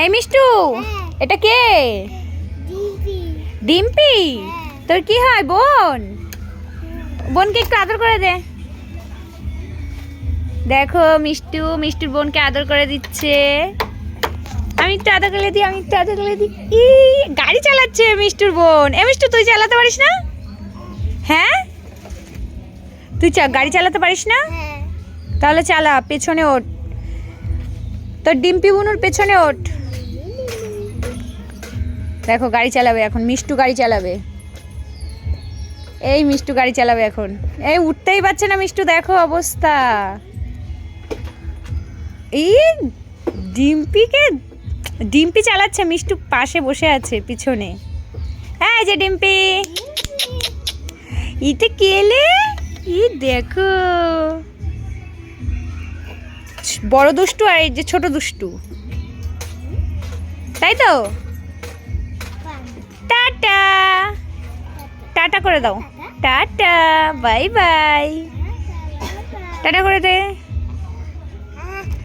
এই মিষ্টু, এটা কে? ডিম্পি। তোর কি হয় বোন? বোনকে একটু আদর করে দে। দেখো মিষ্টুর বোনকে আদর করে দিচ্ছে। আমি একটু আদর করে দিই, গাড়ি চালাচ্ছে মিষ্টুর বোন। মিষ্টু, তুই চালাতে পারিস না? হ্যাঁ, তুই গাড়ি চালাতে পারিস না? তাহলে চালা, পেছনে ওঠ। তোর ডিম্পি বুনুর পেছনে ওঠ। দেখো গাড়ি চালাবে এখন, মিষ্টু গাড়ি চালাবে। এই মিষ্টু গাড়ি চালাবে এখন। এই উঠতেই পারছে না মিষ্টু, দেখো অবস্থা। এই ডিম্পি চালাচ্ছে, মিষ্টু পাশে বসে আছে পিছনে। হ্যাঁ, এই যে ডিম্পি। ইতে কেলে দেখো, বড় দুষ্টু আর এই যে ছোট দুষ্টু, তাই তো? টাটা, টাটা করে দাও। Tata, bye bye. টাটা করে দে।